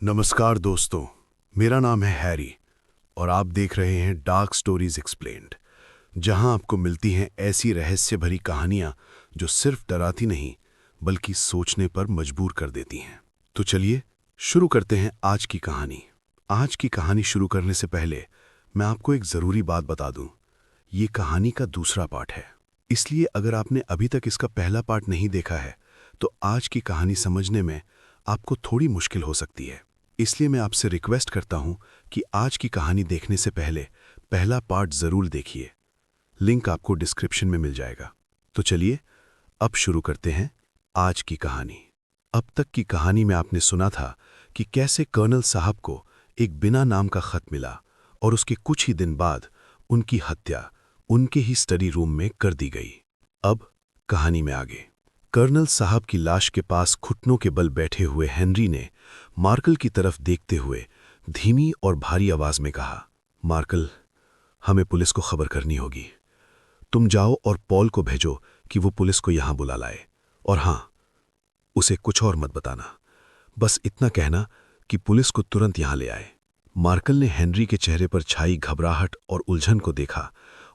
नमस्कार दोस्तों, मेरा नाम है हैरी और आप देख रहे हैं डार्क स्टोरीज एक्सप्लेन्ड, जहां आपको मिलती हैं ऐसी रहस्य भरी कहानियां जो सिर्फ डराती नहीं बल्कि सोचने पर मजबूर कर देती हैं। तो चलिए शुरू करते हैं आज की कहानी। आज की कहानी शुरू करने से पहले मैं आपको एक ज़रूरी बात बता दूं। ये कहानी का दूसरा पार्ट है, इसलिए अगर आपने अभी तक इसका पहला पार्ट नहीं देखा है तो आज की कहानी समझने में आपको थोड़ी मुश्किल हो सकती है। इसलिए मैं आपसे रिक्वेस्ट करता हूं कि आज की कहानी देखने से पहले पहला पार्ट ज़रूर देखिए। लिंक आपको डिस्क्रिप्शन में मिल जाएगा। तो चलिए अब शुरू करते हैं आज की कहानी। अब तक की कहानी में आपने सुना था कि कैसे कर्नल साहब को एक बिना नाम का खत मिला और उसके कुछ ही दिन बाद उनकी हत्या उनके ही स्टडी रूम में कर दी गई। अब कहानी में आगे। कर्नल साहब की लाश के पास घुटनों के बल बैठे हुए हेनरी ने मार्कल की तरफ देखते हुए धीमी और भारी आवाज में कहा, मार्कल, हमें पुलिस को खबर करनी होगी। तुम जाओ और पॉल को भेजो कि वो पुलिस को यहां बुला लाए। और हां, उसे कुछ और मत बताना, बस इतना कहना कि पुलिस को तुरंत यहां ले आए। मार्कल ने हेनरी के चेहरे पर छाई घबराहट और उलझन को देखा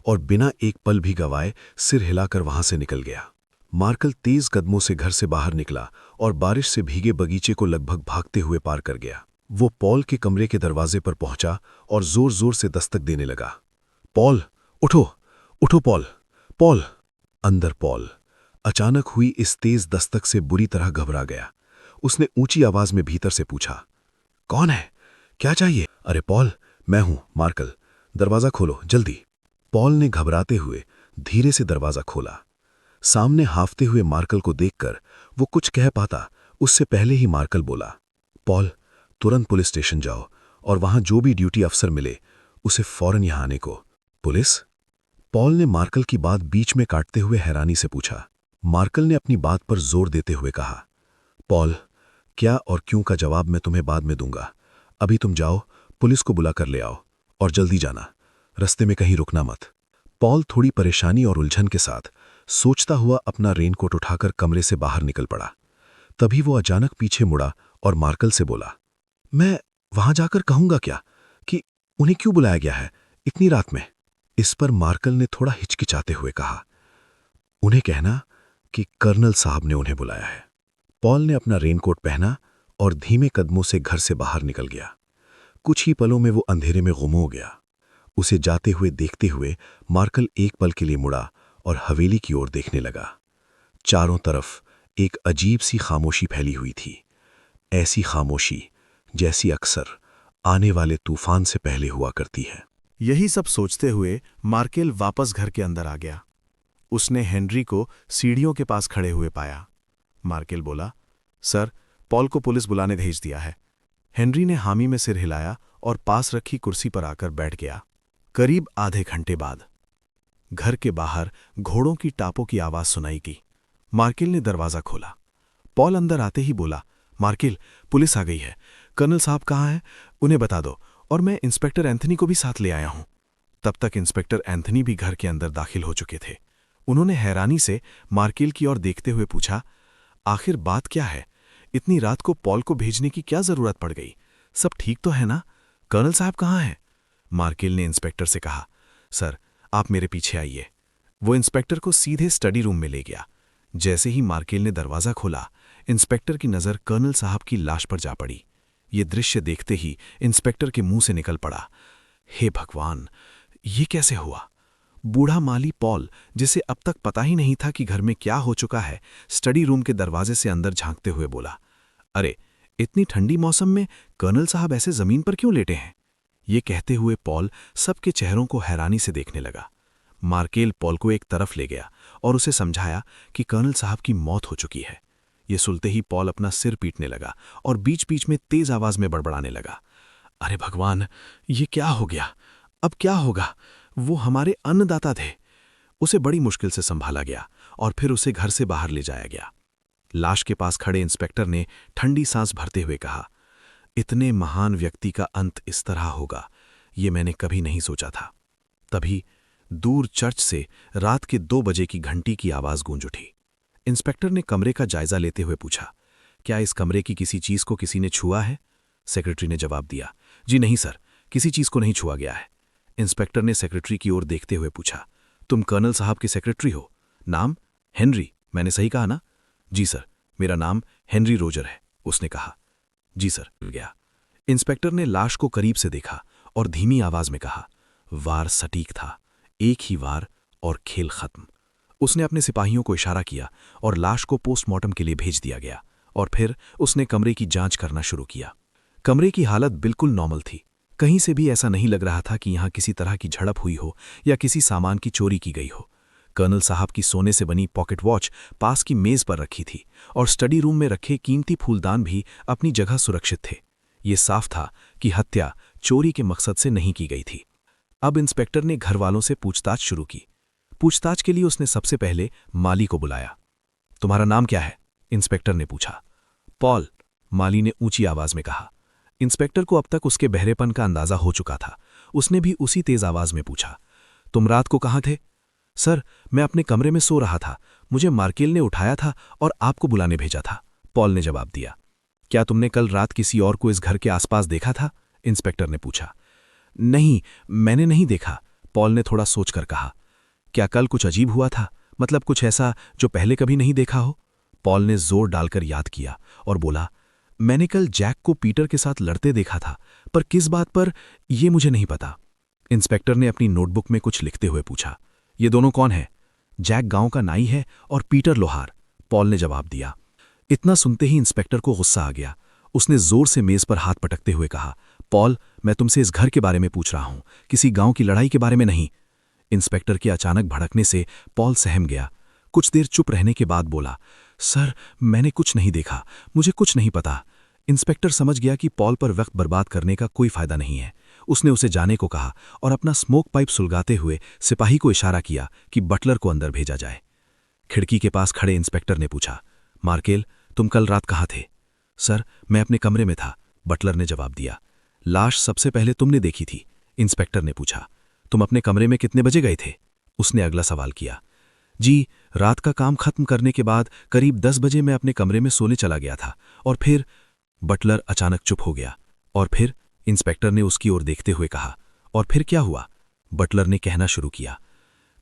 और बिना एक पल भी गवाए सिर हिलाकर वहां से निकल गया। मार्कल तेज कदमों से घर से बाहर निकला और बारिश से भीगे बगीचे को लगभग भागते हुए पार कर गया। वो पॉल के कमरे के दरवाजे पर पहुंचा और जोर जोर से दस्तक देने लगा। पॉल, उठो, उठो पॉल, पॉल। अंदर पॉल अचानक हुई इस तेज दस्तक से बुरी तरह घबरा गया। उसने ऊंची आवाज में भीतर से पूछा, कौन है, क्या चाहिए? अरे पॉल, मैं हूं मार्कल, दरवाजा खोलो जल्दी। पॉल ने घबराते हुए धीरे से दरवाजा खोला। सामने हाफते हुए मार्कल को देखकर वो कुछ कह पाता उससे पहले ही मार्कल बोला, पॉल, तुरंत पुलिस स्टेशन जाओ और वहां जो भी ड्यूटी अफसर मिले उसे फौरन यहां आने को। पुलिस? पॉल ने मार्कल की बात बीच में काटते हुए हैरानी से पूछा। मार्कल ने अपनी बात पर जोर देते हुए कहा, पॉल, क्या और क्यों का जवाब मैं तुम्हें बाद में दूंगा। अभी तुम जाओ, पुलिस को बुला कर ले आओ और जल्दी जाना, रस्ते में कहीं रुकना मत। पॉल थोड़ी परेशानी और उलझन के साथ सोचता हुआ अपना रेनकोट उठाकर कमरे से बाहर निकल पड़ा। तभी वो अचानक पीछे मुड़ा और मार्कल से बोला, मैं वहां जाकर कहूंगा क्या कि उन्हें क्यों बुलाया गया है इतनी रात में? इस पर मार्कल ने थोड़ा हिचकिचाते हुए कहा, उन्हें कहना कि कर्नल साहब ने उन्हें बुलाया है। पॉल ने अपना रेनकोट पहना और धीमे कदमों से घर से बाहर निकल गया। कुछ ही पलों में वो अंधेरे में गुम हो गया। उसे जाते हुए देखते हुए मार्कल एक पल के लिए मुड़ा और हवेली की ओर देखने लगा। चारों तरफ एक अजीब सी खामोशी फैली हुई थी, ऐसी खामोशी जैसी अक्सर आने वाले तूफान से पहले हुआ करती है। यही सब सोचते हुए मार्केल वापस घर के अंदर आ गया। उसने हेनरी को सीढ़ियों के पास खड़े हुए पाया। मार्केल बोला, सर, पॉल को पुलिस बुलाने भेज दिया है। हेनरी ने हामी में सिर हिलाया और पास रखी कुर्सी पर आकर बैठ गया। करीब आधे घंटे बाद घर के बाहर घोड़ों की टापों की आवाज सुनाई की। मार्केल ने दरवाजा खोला। पॉल अंदर आते ही बोला, मार्केल, पुलिस आ गई है। कर्नल साहब कहाँ हैं, उन्हें बता दो, और मैं इंस्पेक्टर एंथनी को भी साथ ले आया हूं। तब तक इंस्पेक्टर एंथनी भी घर के अंदर दाखिल हो चुके थे। उन्होंने हैरानी से मार्केल की ओर देखते हुए पूछा, आखिर बात क्या है? इतनी रात को पॉल को भेजने की क्या जरूरत पड़ गई? सब ठीक तो है ना? कर्नल साहब कहाँ हैं? मार्केल ने इंस्पेक्टर से कहा, सर, आप मेरे पीछे आइए। वो इंस्पेक्टर को सीधे स्टडी रूम में ले गया। जैसे ही मार्केल ने दरवाजा खोला, इंस्पेक्टर की नज़र कर्नल साहब की लाश पर जा पड़ी। ये दृश्य देखते ही इंस्पेक्टर के मुंह से निकल पड़ा, हे भगवान, ये कैसे हुआ? बूढ़ा माली पॉल, जिसे अब तक पता ही नहीं था कि घर में क्या हो चुका है, स्टडी रूम के दरवाजे से अंदर झांकते हुए बोला, अरे, इतनी ठंडी मौसम में कर्नल साहब ऐसे जमीन पर क्यों लेटे हैं? ये कहते हुए पॉल सबके चेहरों को हैरानी से देखने लगा। मार्केल पॉल को एक तरफ ले गया और उसे समझाया कि कर्नल साहब की मौत हो चुकी है। ये सुनते ही पॉल अपना सिर पीटने लगा और बीच बीच में तेज आवाज में बड़बड़ाने लगा, अरे भगवान, ये क्या हो गया? अब क्या होगा? वो हमारे अन्नदाता थे। उसे बड़ी मुश्किल से संभाला गया और फिर उसे घर से बाहर ले जाया गया। लाश के पास खड़े इंस्पेक्टर ने ठंडी सांस भरते हुए कहा, इतने महान व्यक्ति का अंत इस तरह होगा, ये मैंने कभी नहीं सोचा था। तभी दूर चर्च से रात के 2 बजे की घंटी की आवाज गूंज उठी। इंस्पेक्टर ने कमरे का जायजा लेते हुए पूछा, क्या इस कमरे की किसी चीज को किसी ने छुआ है? सेक्रेटरी ने जवाब दिया। जी नहीं सर, किसी चीज को नहीं छुआ गया है। इंस्पेक्टर ने सेक्रेटरी की ओर देखते हुए पूछा, तुम कर्नल साहब के सेक्रेटरी हो? नाम? हेनरी, मैंने सही कहा ना? जी सर, मेरा नाम हेनरी रोजर है, उसने कहा। जी सर, गया। इंस्पेक्टर ने लाश को करीब से देखा और धीमी आवाज में कहा, वार सटीक था, एक ही वार और खेल खत्म। उसने अपने सिपाहियों को इशारा किया और लाश को पोस्टमार्टम के लिए भेज दिया गया और फिर उसने कमरे की जांच करना शुरू किया। कमरे की हालत बिल्कुल नॉर्मल थी। कहीं से भी ऐसा नहीं लग रहा था कि यहां किसी तरह की झड़प हुई हो या किसी सामान की चोरी की गई हो। कर्नल साहब की सोने से बनी पॉकेट वॉच पास की मेज पर रखी थी और स्टडी रूम में रखे कीमती फूलदान भी अपनी जगह सुरक्षित थे। ये साफ था कि हत्या चोरी के मकसद से नहीं की गई थी। अब इंस्पेक्टर ने घर वालों से पूछताछ शुरू की। पूछताछ के लिए उसने सबसे पहले माली को बुलाया। तुम्हारा नाम क्या है? इंस्पेक्टर ने पूछा। पॉल, माली ने ऊंची आवाज में कहा। इंस्पेक्टर को अब तक उसके बहरेपन का अंदाजा हो चुका था। उसने भी उसी तेज आवाज में पूछा, तुम रात को कहाँ थे? सर, मैं अपने कमरे में सो रहा था, मुझे मार्केल ने उठाया था और आपको बुलाने भेजा था, पॉल ने जवाब दिया। क्या तुमने कल रात किसी और को इस घर के आसपास देखा था? इंस्पेक्टर ने पूछा। नहीं, मैंने नहीं देखा, पॉल ने थोड़ा सोचकर कहा। क्या कल कुछ अजीब हुआ था? मतलब कुछ ऐसा जो पहले कभी नहीं देखा हो? पॉल ने जोर डालकर याद किया और बोला, मैंने कल जैक को पीटर के साथ लड़ते देखा था, पर किस बात पर ये मुझे नहीं पता। इंस्पेक्टर ने अपनी नोटबुक में कुछ लिखते हुए पूछा, ये दोनों कौन है? जैक गांव का नाई है और पीटर लोहार, पॉल ने जवाब दिया। इतना सुनते ही इंस्पेक्टर को गुस्सा आ गया। उसने जोर से मेज पर हाथ पटकते हुए कहा, पॉल, मैं तुमसे इस घर के बारे में पूछ रहा हूं, किसी गांव की लड़ाई के बारे में नहीं। इंस्पेक्टर के अचानक भड़कने से पॉल सहम गया। कुछ देर चुप रहने के बाद बोला, सर, मैंने कुछ नहीं देखा, मुझे कुछ नहीं पता। इंस्पेक्टर समझ गया कि पॉल पर वक्त बर्बाद करने का कोई फायदा नहीं है। उसने उसे जाने को कहा और अपना स्मोक पाइप सुलगाते हुए सिपाही को इशारा किया कि बटलर को अंदर भेजा जाए। खिड़की के पास खड़े इंस्पेक्टर ने पूछा, मार्केल, तुम कल रात कहाँ थे? सर, मैं अपने कमरे में था, बटलर ने जवाब दिया। लाश सबसे पहले तुमने देखी थी? इंस्पेक्टर ने पूछा। तुम अपने कमरे में कितने बजे गए थे? उसने अगला सवाल किया। जी, रात का काम खत्म करने के बाद करीब 10 बजे मैं अपने कमरे में सोने चला गया था और फिर। बटलर अचानक चुप हो गया। और फिर? इंस्पेक्टर ने उसकी ओर देखते हुए कहा। और फिर क्या हुआ? बटलर ने कहना शुरू किया।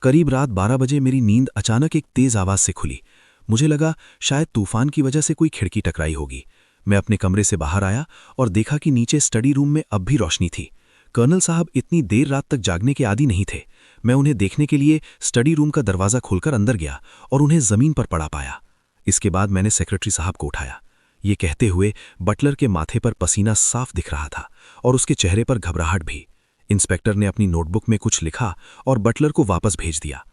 करीब रात 12 बजे मेरी नींद अचानक एक तेज आवाज से खुली। मुझे लगा शायद तूफान की वजह से कोई खिड़की टकराई होगी। मैं अपने कमरे से बाहर आया और देखा कि नीचे स्टडी रूम में अब भी रोशनी थी। कर्नल साहब इतनी देर रात तक जागने के आदी नहीं थे। मैं उन्हें देखने के लिए स्टडी रूम का दरवाजा खोलकर अंदर गया और उन्हें जमीन पर पड़ा पाया। इसके बाद मैंने सेक्रेटरी साहब को उठाया। ये कहते हुए बटलर के माथे पर पसीना साफ दिख रहा था और उसके चेहरे पर घबराहट भी। इंस्पेक्टर ने अपनी नोटबुक में कुछ लिखा और बटलर को वापस भेज दिया।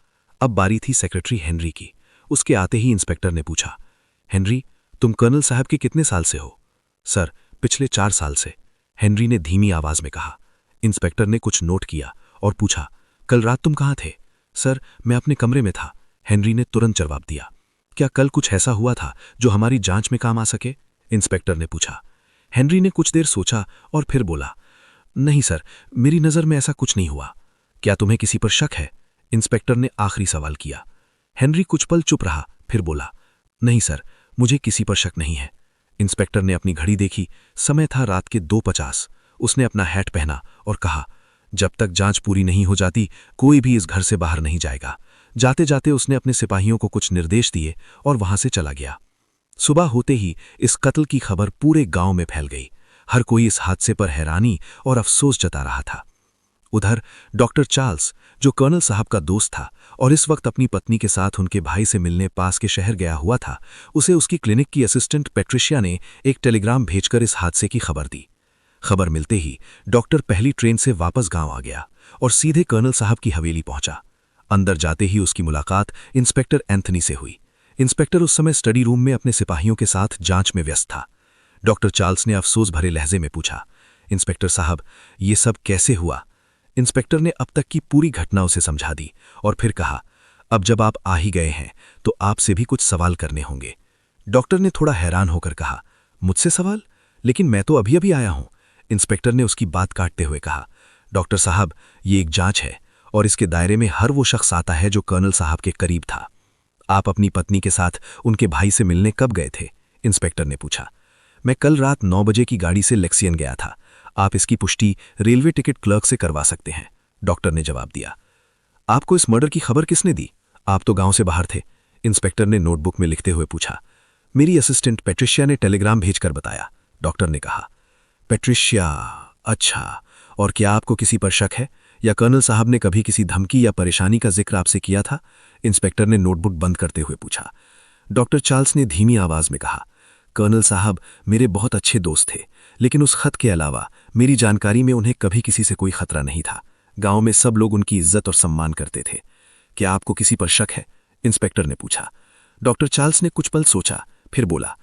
अब बारी थी सेक्रेटरी हेनरी की। उसके आते ही इंस्पेक्टर ने पूछा, हेनरी, तुम कर्नल साहब के कितने साल से हो? सर, पिछले 4 साल से, हेनरी ने धीमी आवाज में कहा। इंस्पेक्टर ने कुछ नोट किया और पूछा, कल रात तुम कहाँ थे? सर, मैं अपने कमरे में था, हेनरी ने तुरंत जवाब दिया। क्या कल कुछ ऐसा हुआ था जो हमारी जांच में काम आ सके? इंस्पेक्टर ने पूछा। हेनरी ने कुछ देर सोचा और फिर बोला, नहीं सर, मेरी नज़र में ऐसा कुछ नहीं हुआ। क्या तुम्हें किसी पर शक है? इंस्पेक्टर ने आखिरी सवाल किया। हेनरी कुछ पल चुप रहा, फिर बोला, नहीं सर, मुझे किसी पर शक नहीं है। इंस्पेक्टर ने अपनी घड़ी देखी। समय था रात के 2:50। उसने अपना हैट पहना और कहा, जब तक जांच पूरी नहीं हो जाती कोई भी इस घर से बाहर नहीं जाएगा। जाते जाते उसने अपने सिपाहियों को कुछ निर्देश दिए और वहां से चला गया। सुबह होते ही इस कत्ल की खबर पूरे गांव में फैल गई। हर कोई इस हादसे पर हैरानी और अफसोस जता रहा था। उधर डॉक्टर चार्ल्स, जो कर्नल साहब का दोस्त था और इस वक्त अपनी पत्नी के साथ उनके भाई से मिलने पास के शहर गया हुआ था, उसे उसकी क्लिनिक की असिस्टेंट पैट्रिशिया ने एक टेलीग्राम भेजकर इस हादसे की खबर दी। खबर मिलते ही डॉक्टर पहली ट्रेन से वापस गांव आ गया और सीधे कर्नल साहब की हवेली पहुंचा। अंदर जाते ही उसकी मुलाकात इंस्पेक्टर एंथनी से हुई। इंस्पेक्टर उस समय स्टडी रूम में अपने सिपाहियों के साथ जांच में व्यस्त था। डॉक्टर चार्ल्स ने अफसोस भरे लहजे में पूछा, इंस्पेक्टर साहब, ये सब कैसे हुआ? इंस्पेक्टर ने अब तक की पूरी घटना उसे समझा दी और फिर कहा, अब जब आप आ ही गए हैं तो आपसे भी कुछ सवाल करने होंगे। डॉक्टर ने थोड़ा हैरान होकर कहा, मुझसे सवाल? लेकिन मैं तो अभी अभी आया हूं। इंस्पेक्टर ने उसकी बात काटते हुए कहा, डॉक्टर साहब, ये एक जांच है और इसके दायरे में हर वो शख्स आता है जो कर्नल साहब के करीब था। आप अपनी पत्नी के साथ उनके भाई से मिलने कब गए थे? इंस्पेक्टर ने पूछा। मैं कल रात 9 बजे की गाड़ी से लेक्सियन गया था। आप इसकी पुष्टि रेलवे टिकट क्लर्क से करवा सकते हैं, डॉक्टर ने जवाब दिया। आपको इस मर्डर की खबर किसने दी? आप तो गांव से बाहर थे, इंस्पेक्टर ने नोटबुक में लिखते हुए पूछा। मेरी असिस्टेंट पेट्रिशिया ने टेलीग्राम भेजकर बताया, डॉक्टर ने कहा। पेट्रिशिया, अच्छा, और क्या आपको किसी पर शक है या कर्नल साहब ने कभी किसी धमकी या परेशानी का जिक्र आपसे किया था? इंस्पेक्टर ने नोटबुक बंद करते हुए पूछा। डॉक्टर चार्ल्स ने धीमी आवाज में कहा, कर्नल साहब मेरे बहुत अच्छे दोस्त थे, लेकिन उस खत के अलावा मेरी जानकारी में उन्हें कभी किसी से कोई खतरा नहीं था। गांव में सब लोग उनकी इज्जत और सम्मान करते थे। क्या आपको किसी पर शक है? इंस्पेक्टर ने पूछा। डॉक्टर चार्ल्स ने कुछ पल सोचा, फिर बोला,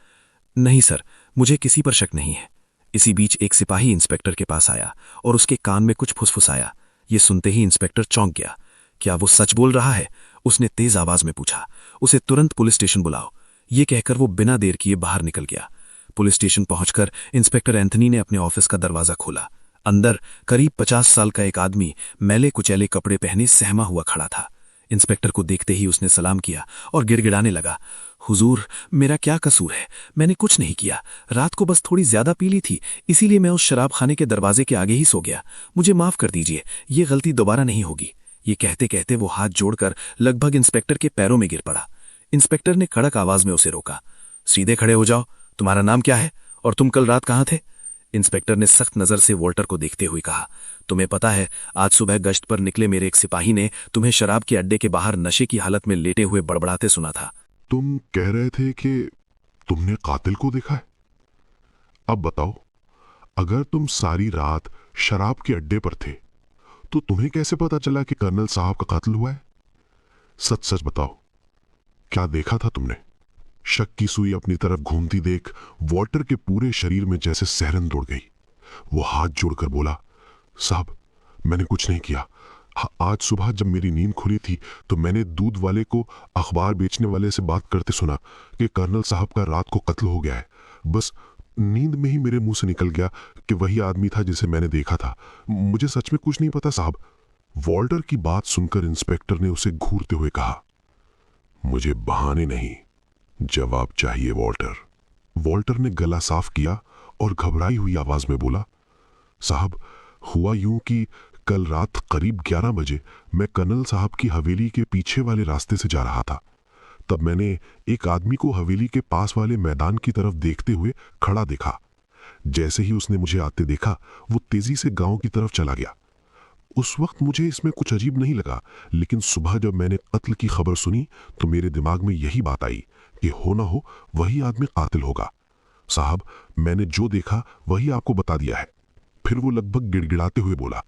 नहीं सर, मुझे किसी पर शक नहीं है। इसी बीच एक सिपाही इंस्पेक्टर के पास आया और उसके कान में कुछ फुसफुसाया। ये सुनते ही इंस्पेक्टर चौंक गया। क्या वो सच बोल रहा है? उसने तेज आवाज में पूछा। उसे तुरंत पुलिस स्टेशन बुलाओ। ये कहकर वो बिना देर किए बाहर निकल गया। पुलिस स्टेशन पहुंचकर इंस्पेक्टर एंथनी ने अपने ऑफिस का दरवाजा खोला। अंदर करीब 50 साल का एक आदमी मैले कुचैले कपड़े पहने सहमा हुआ खड़ा था। इंस्पेक्टर को देखते ही उसने सलाम किया और गिड़गिड़ाने लगा, हुजूर, मेरा क्या कसूर है? मैंने कुछ नहीं किया। रात को बस थोड़ी ज्यादा पी ली थी, इसीलिए मैं उस शराब खाने के दरवाजे के आगे ही सो गया। मुझे माफ कर दीजिए, ये गलती दोबारा नहीं होगी। ये कहते कहते वो हाथ जोड़कर लगभग इंस्पेक्टर के पैरों में गिर पड़ा। इंस्पेक्टर ने कड़क आवाज में उसे रोका। सीधे खड़े हो जाओ। तुम्हारा नाम क्या है और तुम कल रात कहाँ थे? इंस्पेक्टर ने सख्त नजर से वॉल्टर को देखते हुए कहा, तुम्हें पता है, आज सुबह गश्त पर निकले मेरे एक सिपाही ने तुम्हें शराब के अड्डे के बाहर नशे की हालत में लेटे हुए बड़बड़ाते सुना था। तुम कह रहे थे कि तुमने कातिल को देखा है। अब बताओ, अगर तुम सारी रात शराब के अड्डे पर थे तो तुम्हें कैसे पता चला कि कर्नल साहब का कातिल हुआ है? सच सच बताओ, क्या देखा था तुमने? शक की सुई अपनी तरफ घूमती देख वॉल्टर के पूरे शरीर में जैसे सहरन दौड़ गई। वो हाथ जोड़कर बोला, साहब मैंने कुछ नहीं किया। आज सुबह जब मेरी नींद खुली थी तो मैंने दूध वाले को अखबार बेचने वाले से बात करते सुना कि कर्नल साहब का रात को कत्ल हो गया है। बस नींद में ही मेरे मुंह से निकल गया कि वही आदमी था जिसे मैंने देखा था। मुझे सच में कुछ नहीं पता साहब। वॉल्टर की बात सुनकर इंस्पेक्टर ने उसे घूरते हुए कहा, मुझे बहाने नहीं, जवाब चाहिए वॉल्टर। वॉल्टर ने गला साफ किया और घबराई हुई आवाज में बोला, साहब हुआ यूं कि कल रात करीब 11 बजे मैं कर्नल साहब की हवेली के पीछे वाले रास्ते से जा रहा था। तब मैंने एक आदमी को हवेली के पास वाले मैदान की तरफ देखते हुए खड़ा देखा। जैसे ही उसने मुझे आते देखा, वो तेजी से गांव की तरफ चला गया। उस वक्त मुझे इसमें कुछ अजीब नहीं लगा, लेकिन सुबह जब मैंने कत्ल की खबर सुनी तो मेरे दिमाग में यही बात आई कि हो ना हो वही आदमी कातिल होगा। साहब मैंने जो देखा वही आपको बता दिया है। फिर वो लगभग गिड़गिड़ाते हुए बोला,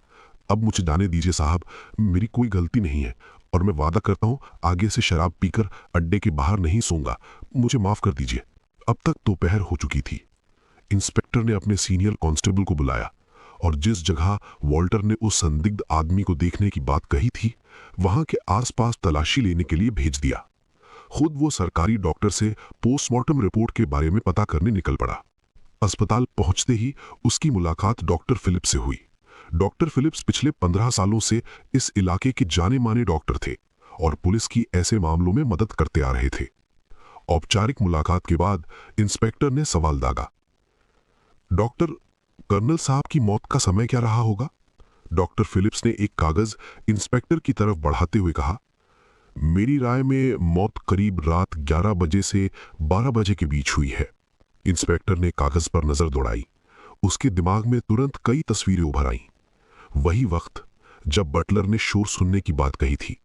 अब मुझे जाने दीजिए साहब, मेरी कोई गलती नहीं है और मैं वादा करता हूं आगे से शराब पीकर अड्डे के बाहर नहीं सोऊंगा। मुझे माफ कर दीजिए। अब तक दोपहर हो चुकी थी। इंस्पेक्टर ने अपने सीनियर कांस्टेबल को बुलाया और जिस जगह वॉल्टर ने उस संदिग्ध आदमी को देखने की बात कही थी वहां के आसपास तलाशी लेने के लिए भेज दिया। खुद वो सरकारी डॉक्टर से पोस्टमार्टम रिपोर्ट के बारे में पता करने निकल पड़ा। अस्पताल पहुंचते ही उसकी मुलाकात डॉक्टर फिलिप्स से हुई। डॉक्टर फिलिप्स पिछले 15 सालों से इस इलाके के जाने माने डॉक्टर थे और पुलिस की ऐसे मामलों में मदद करते आ रहे थे। औपचारिक मुलाकात के बाद इंस्पेक्टर ने सवाल दागा, डॉक्टर, कर्नल साहब की मौत का समय क्या रहा होगा? डॉक्टर फिलिप्स ने एक कागज इंस्पेक्टर की तरफ बढ़ाते हुए कहा, मेरी राय में मौत करीब रात 11 बजे से 12 बजे के बीच हुई है। इंस्पेक्टर ने कागज पर नजर दौड़ाई। उसके दिमाग में तुरंत कई तस्वीरें उभर आईं। वही वक्त जब बटलर ने शोर सुनने की बात कही थी,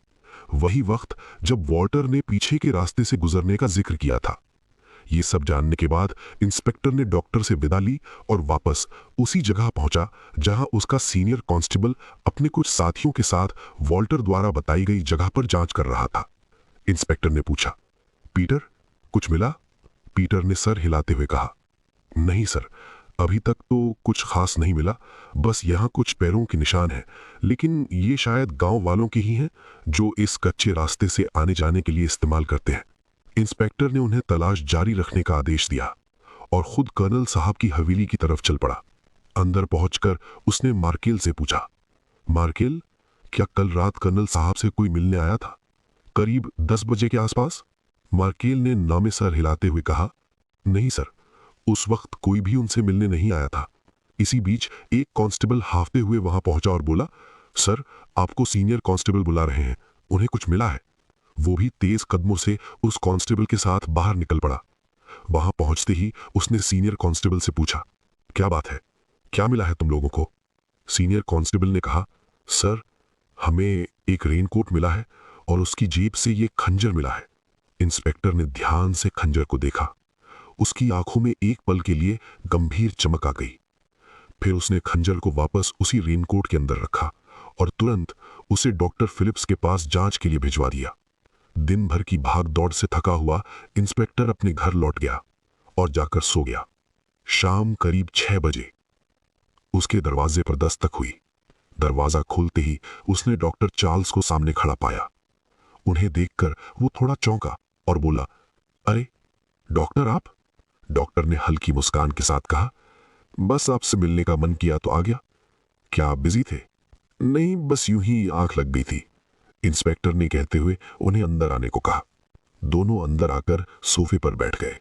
वही वक्त जब वॉल्टर ने पीछे के रास्ते से गुजरने का जिक्र किया था। ये सब जानने के बाद इंस्पेक्टर ने डॉक्टर से विदा ली और वापस उसी जगह पहुंचा जहां उसका सीनियर कांस्टेबल अपने कुछ साथियों के साथ वॉल्टर द्वारा बताई गई जगह पर जांच कर रहा था। इंस्पेक्टर ने पूछा, पीटर, कुछ मिला? पीटर ने सर हिलाते हुए कहा, नहीं सर, अभी तक तो कुछ खास नहीं मिला। बस यहाँ कुछ पैरों के निशान हैं, लेकिन ये शायद गांव वालों के ही हैं जो इस कच्चे रास्ते से आने जाने के लिए इस्तेमाल करते हैं। इंस्पेक्टर ने उन्हें तलाश जारी रखने का आदेश दिया और खुद कर्नल साहब की हवेली की तरफ चल पड़ा। अंदर पहुंचकर उसने मार्केल से पूछा, मार्केल, क्या कल रात कर्नल साहब से कोई मिलने आया था? करीब 10 बजे के आसपास? मार्केल ने नामे सर हिलाते हुए कहा, नहीं सर, उस वक्त कोई भी उनसे मिलने नहीं आया था। इसी बीच एक कांस्टेबल हाफते हुए वहां पहुंचा और बोला, सर, आपको सीनियर कांस्टेबल बुला रहे हैं, उन्हें कुछ मिला है। वो भी तेज कदमों से उस कांस्टेबल के साथ बाहर निकल पड़ा। वहां पहुंचते ही उसने सीनियर कांस्टेबल से पूछा, क्या बात है, क्या मिला है तुम लोगों को? सीनियर कांस्टेबल ने कहा, सर, हमें एक रेनकोट मिला है और उसकी जेब से ये खंजर मिला है। इंस्पेक्टर ने ध्यान से खंजर को देखा। उसकी आंखों में एक पल के लिए गंभीर चमक आ गई। फिर उसने खंजर को वापस उसी रेनकोट के अंदर रखा और तुरंत उसे डॉक्टर फिलिप्स के पास जांच के लिए भिजवा दिया। दिन भर की भाग दौड़ से थका हुआ इंस्पेक्टर अपने घर लौट गया और जाकर सो गया। शाम करीब 6 बजे उसके दरवाजे पर दस्तक हुई। दरवाजा खोलते ही उसने डॉक्टर चार्ल्स को सामने खड़ा पाया। उन्हें देखकर वो थोड़ा चौंका और बोला, अरे डॉक्टर, आप? डॉक्टर ने हल्की मुस्कान के साथ कहा, बस आपसे मिलने का मन किया तो आ गया। क्या आप बिजी थे? नहीं, बस यूं ही आंख लग गई थी, इंस्पेक्टर ने कहते हुए उन्हें अंदर आने को कहा। दोनों अंदर आकर सोफे पर बैठ गए।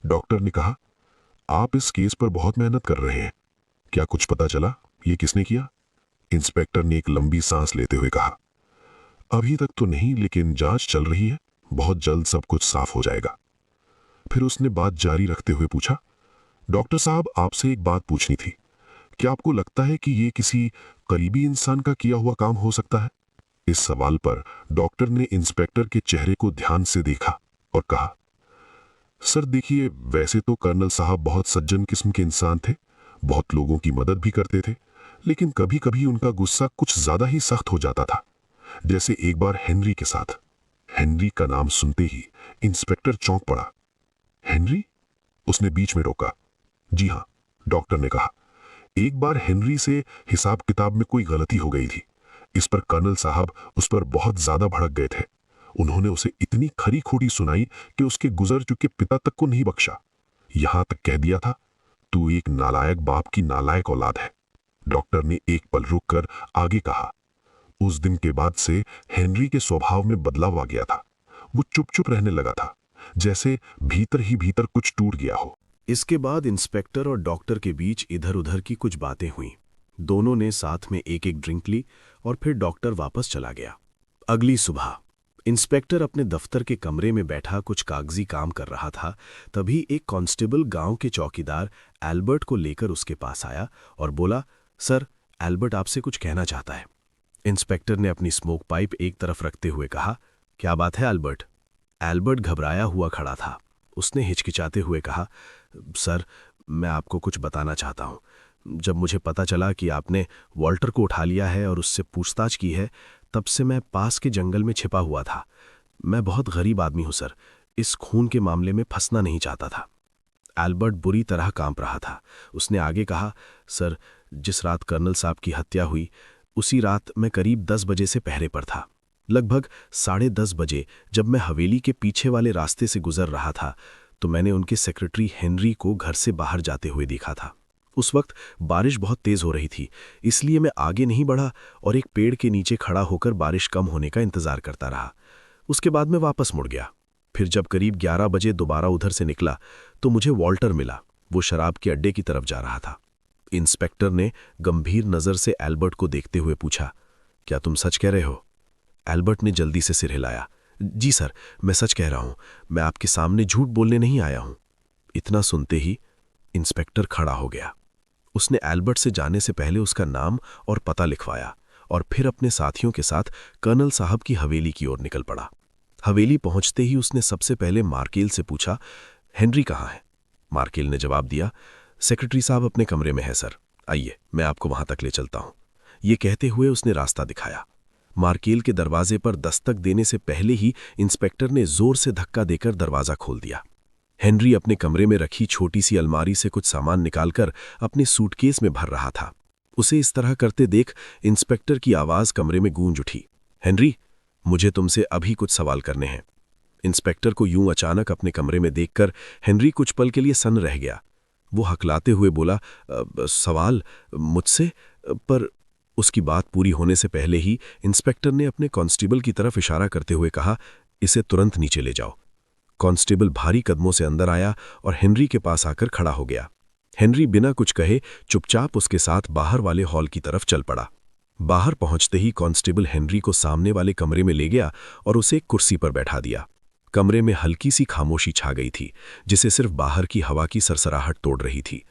डॉक्टर ने कहा, आप इस केस पर बहुत मेहनत कर रहे हैं, क्या कुछ पता चला ये किसने किया? इंस्पेक्टर ने एक लंबी सांस लेते हुए कहा, अभी तक तो नहीं, लेकिन जांच चल रही है, बहुत जल्द सब कुछ साफ हो जाएगा। फिर उसने बात जारी रखते हुए पूछा, डॉक्टर साहब, आपसे एक बात पूछनी थी। क्या आपको लगता है कि ये किसी करीबी इंसान का किया हुआ काम हो सकता है? इस सवाल पर डॉक्टर ने इंस्पेक्टर के चेहरे को ध्यान से देखा और कहा, सर देखिए, वैसे तो कर्नल साहब बहुत सज्जन किस्म के इंसान थे, बहुत लोगों की मदद भी करते थे, लेकिन कभी कभी उनका गुस्सा कुछ ज्यादा ही सख्त हो जाता था, जैसे एक बार हेनरी के साथ। हेनरी का नाम सुनते ही इंस्पेक्टर चौंक पड़ा। हेनरी? उसने बीच में रोका। जी हाँ, डॉक्टर ने कहा, एक बार हेनरी से हिसाब किताब में कोई गलती हो गई थी। इस पर कर्नल साहब उस पर बहुत ज्यादा भड़क गए थे। उन्होंने उसे इतनी खरी खोटी सुनाई कि उसके गुजर चुके पिता तक को नहीं बख्शा। यहां तक कह दिया था, तू एक नालायक बाप की नालायक औलाद है। डॉक्टर ने एक पल रुककर आगे कहा, उस दिन के बाद से हेनरी के स्वभाव में बदलाव आ गया था। वो चुप चुप रहने लगा था, जैसे भीतर ही भीतर कुछ टूट गया हो। इसके बाद इंस्पेक्टर और डॉक्टर के बीच इधर उधर की कुछ बातें हुईं। दोनों ने साथ में एक एक ड्रिंक ली और फिर डॉक्टर वापस चला गया। अगली सुबह इंस्पेक्टर अपने दफ्तर के कमरे में बैठा कुछ कागजी काम कर रहा था। तभी एक कांस्टेबल गांव के चौकीदार एल्बर्ट को लेकर उसके पास आया और बोला, सर, एल्बर्ट आपसे कुछ कहना चाहता है। इंस्पेक्टर ने अपनी स्मोक पाइप एक तरफ रखते हुए कहा, क्या बात है एल्बर्ट? एल्बर्ट घबराया हुआ खड़ा था। उसने हिचकिचाते हुए कहा, सर, मैं आपको कुछ बताना चाहता हूँ। जब मुझे पता चला कि आपने वॉल्टर को उठा लिया है और उससे पूछताछ की है, तब से मैं पास के जंगल में छिपा हुआ था। मैं बहुत गरीब आदमी हूं सर, इस खून के मामले में फंसना नहीं चाहता था। एल्बर्ट बुरी तरह कांप रहा था। उसने आगे कहा, सर, जिस रात कर्नल साहब की हत्या हुई, उसी रात मैं करीब 10 बजे से पहरे पर था। लगभग 10:30 बजे जब मैं हवेली के पीछे वाले रास्ते से गुजर रहा था, तो मैंने उनके सेक्रेटरी हेनरी को घर से बाहर जाते हुए देखा था। उस वक्त बारिश बहुत तेज हो रही थी, इसलिए मैं आगे नहीं बढ़ा और एक पेड़ के नीचे खड़ा होकर बारिश कम होने का इंतजार करता रहा। उसके बाद मैं वापस मुड़ गया। फिर जब करीब 11 बजे दोबारा उधर से निकला तो मुझे वॉल्टर मिला। वो शराब के अड्डे की तरफ जा रहा था। इंस्पेक्टर ने गंभीर नजर से एल्बर्ट को देखते हुए पूछा, क्या तुम सच कह रहे हो? एल्बर्ट ने जल्दी से सिर हिलाया। जी सर, मैं सच कह रहा हूं, मैं आपके सामने झूठ बोलने नहीं आया हूं। इतना सुनते ही इंस्पेक्टर खड़ा हो गया। उसने एल्बर्ट से जाने से पहले उसका नाम और पता लिखवाया और फिर अपने साथियों के साथ कर्नल साहब की हवेली की ओर निकल पड़ा। हवेली पहुंचते ही उसने सबसे पहले मार्केल से पूछा, हेनरी कहाँ है? मार्केल ने जवाब दिया, सेक्रेटरी साहब अपने कमरे में है सर, आइए मैं आपको वहां तक ले चलता हूं। ये कहते हुए उसने रास्ता दिखाया। मार्केल के दरवाजे पर दस्तक देने से पहले ही इंस्पेक्टर ने जोर से धक्का देकर दरवाजा खोल दिया। हेनरी अपने कमरे में रखी छोटी सी अलमारी से कुछ सामान निकालकर अपने सूटकेस में भर रहा था। उसे इस तरह करते देख इंस्पेक्टर की आवाज कमरे में गूंज उठी, हेनरी, मुझे तुमसे अभी कुछ सवाल करने हैं। इंस्पेक्टर को यूं अचानक अपने कमरे में देखकर हेनरी कुछ पल के लिए सन्न रह गया। वो हकलाते हुए बोला, सवाल मुझसे? पर उसकी बात पूरी होने से पहले ही इंस्पेक्टर ने अपने कांस्टेबल की तरफ इशारा करते हुए कहा, इसे तुरंत नीचे ले जाओ। कांस्टेबल भारी कदमों से अंदर आया और हेनरी के पास आकर खड़ा हो गया। हेनरी बिना कुछ कहे चुपचाप उसके साथ बाहर वाले हॉल की तरफ चल पड़ा। बाहर पहुंचते ही कांस्टेबल हेनरी को सामने वाले कमरे में ले गया और उसे एक कुर्सी पर बैठा दिया। कमरे में हल्की सी खामोशी छा गई थी, जिसे सिर्फ बाहर की हवा की सरसराहट तोड़ रही थी।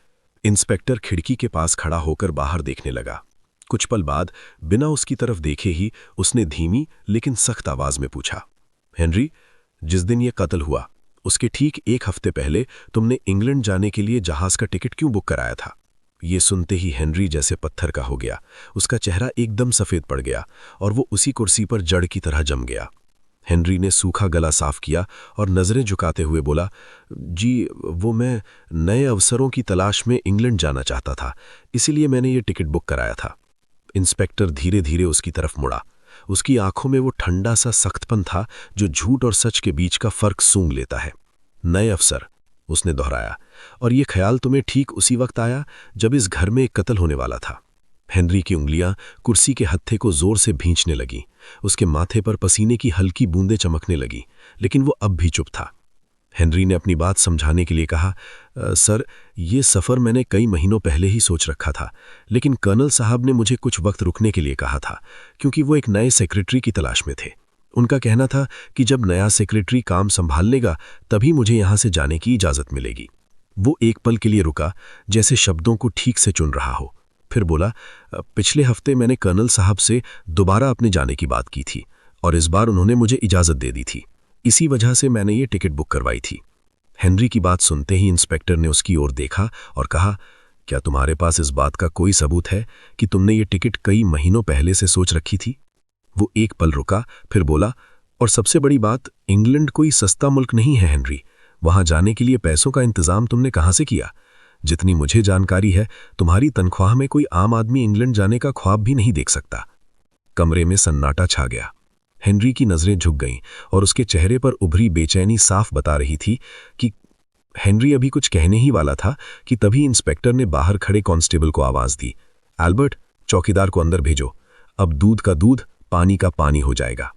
इंस्पेक्टर खिड़की के पास खड़ा होकर बाहर देखने लगा। कुछ पल बाद बिना उसकी तरफ देखे ही उसने धीमी लेकिन सख्त आवाज में पूछा, हेनरी, जिस दिन ये कत्ल हुआ उसके ठीक 1 हफ्ते पहले तुमने इंग्लैंड जाने के लिए जहाज का टिकट क्यों बुक कराया था? ये सुनते ही हेनरी जैसे पत्थर का हो गया। उसका चेहरा एकदम सफेद पड़ गया और वो उसी कुर्सी पर जड़ की तरह जम गया। हेनरी ने सूखा गला साफ किया और नजरें झुकाते हुए बोला, जी वो मैं नए अवसरों की तलाश में इंग्लैंड जाना चाहता था, इसीलिए मैंने ये टिकट बुक कराया था। इंस्पेक्टर धीरे धीरे उसकी तरफ मुड़ा। उसकी आंखों में वो ठंडा सा सख्तपन था जो झूठ और सच के बीच का फर्क सूंघ लेता है। नए अवसर, उसने दोहराया, और ये ख्याल तुम्हें ठीक उसी वक्त आया जब इस घर में एक कत्ल होने वाला था। हेनरी की उंगलियां कुर्सी के हत्थे को जोर से भींचने लगीं। उसके माथे पर पसीने की हल्की बूंदें चमकने लगीं, लेकिन वो अब भी चुप था। हेनरी ने अपनी बात समझाने के लिए कहा, सर, ये सफ़र मैंने कई महीनों पहले ही सोच रखा था, लेकिन कर्नल साहब ने मुझे कुछ वक्त रुकने के लिए कहा था, क्योंकि वो एक नए सेक्रेटरी की तलाश में थे। उनका कहना था कि जब नया सेक्रेटरी काम संभाल लेगा तभी मुझे यहाँ से जाने की इजाज़त मिलेगी। वो एक पल के लिए रुका, जैसे शब्दों को ठीक से चुन रहा हो, फिर बोला, पिछले हफ्ते मैंने कर्नल साहब से दोबारा अपने जाने की बात की थी और इस बार उन्होंने मुझे इजाज़त दे दी थी। इसी वजह से मैंने ये टिकट बुक करवाई थी। हेनरी की बात सुनते ही इंस्पेक्टर ने उसकी ओर देखा और कहा, क्या तुम्हारे पास इस बात का कोई सबूत है कि तुमने ये टिकट कई महीनों पहले से सोच रखी थी? वो एक पल रुका, फिर बोला, और सबसे बड़ी बात, इंग्लैंड कोई सस्ता मुल्क नहीं है हेनरी। वहां जाने के लिए पैसों का इंतजाम तुमने कहां से किया? जितनी मुझे जानकारी है, तुम्हारी तनख्वाह में कोई आम आदमी इंग्लैंड जाने का ख्वाब भी नहीं देख सकता। कमरे में सन्नाटा छा गया। हेनरी की नजरें झुक गईं और उसके चेहरे पर उभरी बेचैनी साफ बता रही थी कि हेनरी अभी कुछ कहने ही वाला था कि तभी इंस्पेक्टर ने बाहर खड़े कांस्टेबल को आवाज दी, एल्बर्ट, चौकीदार को अंदर भेजो, अब दूध का दूध, पानी का पानी हो जाएगा।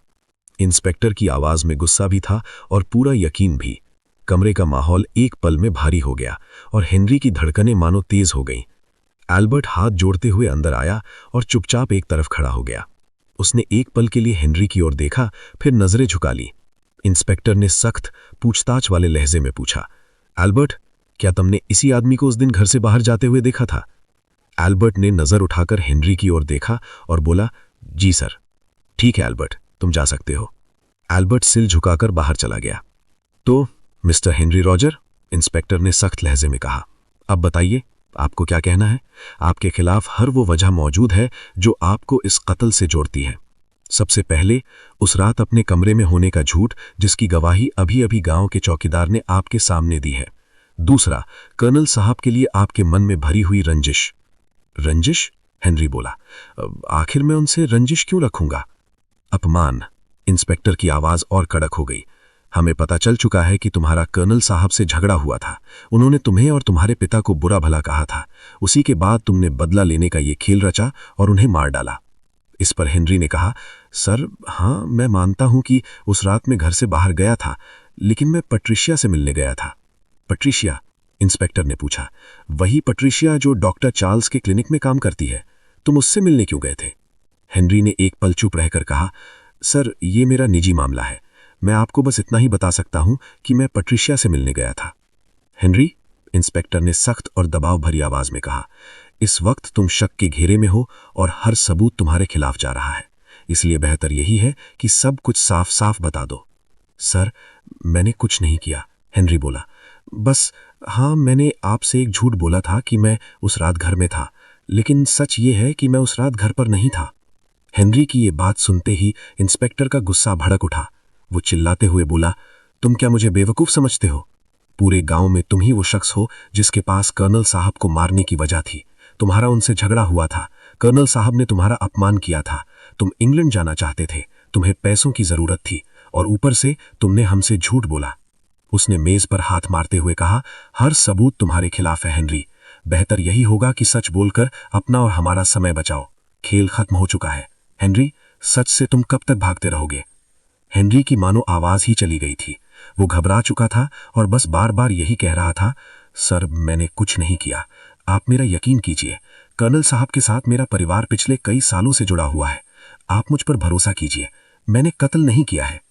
इंस्पेक्टर की आवाज में गुस्सा भी था और पूरा यकीन भी। कमरे का माहौल एक पल में भारी हो गया और हेनरी की धड़कनें मानो तेज हो गईं। एल्बर्ट हाथ जोड़ते हुए अंदर आया और चुपचाप एक तरफ खड़ा हो गया। उसने एक पल के लिए हेनरी की ओर देखा, फिर नजरें झुका ली। इंस्पेक्टर ने सख्त पूछताछ वाले लहजे में पूछा, एल्बर्ट, क्या तुमने इसी आदमी को उस दिन घर से बाहर जाते हुए देखा था? एल्बर्ट ने नजर उठाकर हेनरी की ओर देखा और बोला, जी सर। ठीक है एल्बर्ट, तुम जा सकते हो। एल्बर्ट सिर झुकाकर बाहर चला गया। तो मिस्टर हेनरी रॉजर, इंस्पेक्टर ने सख्त लहजे में कहा, अब बताइए आपको क्या कहना है? आपके खिलाफ हर वो वजह मौजूद है जो आपको इस कत्ल से जोड़ती है। सबसे पहले, उस रात अपने कमरे में होने का झूठ, जिसकी गवाही अभी अभी गांव के चौकीदार ने आपके सामने दी है। दूसरा, कर्नल साहब के लिए आपके मन में भरी हुई रंजिश। रंजिश? हेनरी बोला, आखिर मैं उनसे रंजिश क्यों रखूंगा? अपमान। इंस्पेक्टर की आवाज और कड़क हो गई। हमें पता चल चुका है कि तुम्हारा कर्नल साहब से झगड़ा हुआ था। उन्होंने तुम्हें और तुम्हारे पिता को बुरा भला कहा था। उसी के बाद तुमने बदला लेने का ये खेल रचा और उन्हें मार डाला। इस पर हेनरी ने कहा, सर, हाँ, मैं मानता हूं कि उस रात मैं घर से बाहर गया था, लेकिन मैं पट्रिशिया से मिलने गया था। पट्रिशिया? इंस्पेक्टर ने पूछा। वही पट्रिशिया जो डॉक्टर चार्ल्स के क्लिनिक में काम करती है। तुम उससे मिलने क्यों गए थे? हेनरी ने एक पल चुप रहकर कहा, सर, ये मेरा निजी मामला है। मैं आपको बस इतना ही बता सकता हूं कि मैं पट्रिशिया से मिलने गया था। हेनरी, इंस्पेक्टर ने सख्त और दबाव भरी आवाज में कहा, इस वक्त तुम शक के घेरे में हो और हर सबूत तुम्हारे खिलाफ जा रहा है, इसलिए बेहतर यही है कि सब कुछ साफ साफ बता दो। सर, मैंने कुछ नहीं किया, हेनरी बोला। बस, हाँ, मैंने आपसे एक झूठ बोला था कि मैं उस रात घर में था, लेकिन सच ये है कि मैं उस रात घर पर नहीं था। हेनरी की ये बात सुनते ही इंस्पेक्टर का गुस्सा भड़क उठा। वो चिल्लाते हुए बोला, तुम क्या मुझे बेवकूफ समझते हो? पूरे गांव में तुम ही वो शख्स हो जिसके पास कर्नल साहब को मारने की वजह थी। तुम्हारा उनसे झगड़ा हुआ था। कर्नल साहब ने तुम्हारा अपमान किया था। तुम इंग्लैंड जाना चाहते थे। तुम्हें पैसों की जरूरत थी और ऊपर से तुमने हमसे झूठ बोला। उसने मेज पर हाथ मारते हुए कहा, हर सबूत तुम्हारे खिलाफ है हेनरी। बेहतर यही होगा कि सच बोलकर अपना और हमारा समय बचाओ। खेल खत्म हो चुका है। हेनरी, सच से तुम कब तक भागते रहोगे? हेनरी की मानो आवाज ही चली गई थी। वो घबरा चुका था और बस बार बार यही कह रहा था, सर मैंने कुछ नहीं किया, आप मेरा यकीन कीजिए, कर्नल साहब के साथ मेरा परिवार पिछले कई सालों से जुड़ा हुआ है, आप मुझ पर भरोसा कीजिए, मैंने कत्ल नहीं किया है।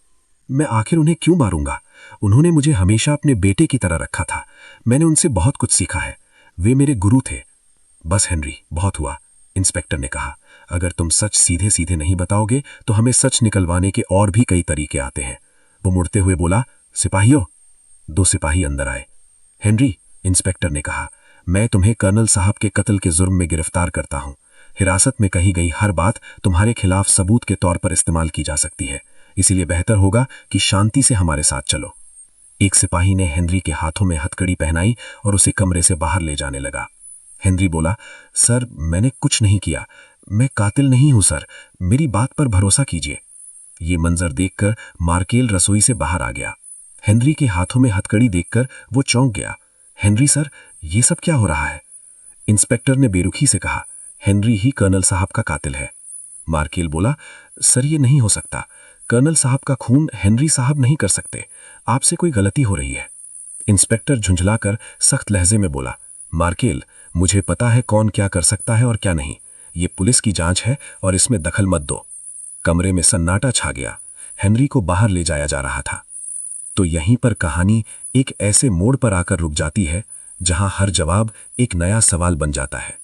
मैं आखिर उन्हें क्यों मारूंगा? उन्होंने मुझे हमेशा अपने बेटे की तरह रखा था, मैंने उनसे बहुत कुछ सीखा है, वे मेरे गुरु थे। बस हेनरी, बहुत हुआ, इंस्पेक्टर ने कहा, अगर तुम सच सीधे सीधे नहीं बताओगे तो हमें सच निकलवाने के और भी कई तरीके आते हैं। वो मुड़ते हुए बोला, सिपाहियों। 2 सिपाही अंदर आए। हेनरी, इंस्पेक्टर ने कहा, मैं तुम्हें कर्नल साहब के कत्ल के जुर्म में गिरफ्तार करता हूं। हिरासत में कही गई हर बात तुम्हारे खिलाफ सबूत के तौर पर इस्तेमाल की जा सकती है, इसीलिए बेहतर होगा कि शांति से हमारे साथ चलो। एक सिपाही ने हेनरी के हाथों में हथकड़ी पहनाई और उसे कमरे से बाहर ले जाने लगा। हेनरी बोला, सर मैंने कुछ नहीं किया, मैं कातिल नहीं हूं सर, मेरी बात पर भरोसा कीजिए। ये मंजर देखकर मार्केल रसोई से बाहर आ गया। हेनरी के हाथों में हथकड़ी देखकर वो चौंक गया। हेनरी सर, ये सब क्या हो रहा है? इंस्पेक्टर ने बेरुखी से कहा, हेनरी ही कर्नल साहब का कातिल है। मार्केल बोला, सर ये नहीं हो सकता, कर्नल साहब का खून हेनरी साहब नहीं कर सकते, आपसे कोई गलती हो रही है। इंस्पेक्टर झुंझलाकर सख्त लहजे में बोला, मार्केल, मुझे पता है कौन क्या कर सकता है और क्या नहीं, ये पुलिस की जांच है और इसमें दखल मत दो। कमरे में सन्नाटा छा गया। हेनरी को बाहर ले जाया जा रहा था। तो यहीं पर कहानी एक ऐसे मोड़ पर आकर रुक जाती है जहां हर जवाब एक नया सवाल बन जाता है।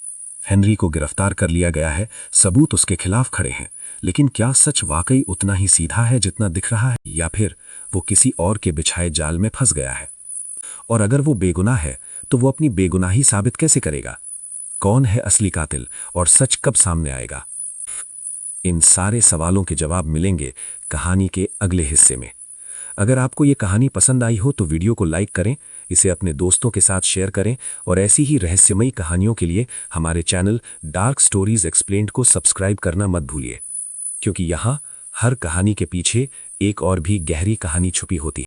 हेनरी को गिरफ्तार कर लिया गया है, सबूत उसके खिलाफ खड़े हैं, लेकिन क्या सच वाकई उतना ही सीधा है जितना दिख रहा है, या फिर वो किसी और के बिछाए जाल में फंस गया है? और अगर वो बेगुनाह है तो वो अपनी बेगुनाही साबित कैसे करेगा? कौन है असली कातिल और सच कब सामने आएगा? इन सारे सवालों के जवाब मिलेंगे कहानी के अगले हिस्से में। अगर आपको ये कहानी पसंद आई हो तो वीडियो को लाइक करें, इसे अपने दोस्तों के साथ शेयर करें और ऐसी ही रहस्यमयी कहानियों के लिए हमारे चैनल डार्क स्टोरीज एक्सप्लेन्ड को सब्सक्राइब करना मत भूलिए, क्योंकि यहाँ हर कहानी के पीछे एक और भी गहरी कहानी छुपी होती है।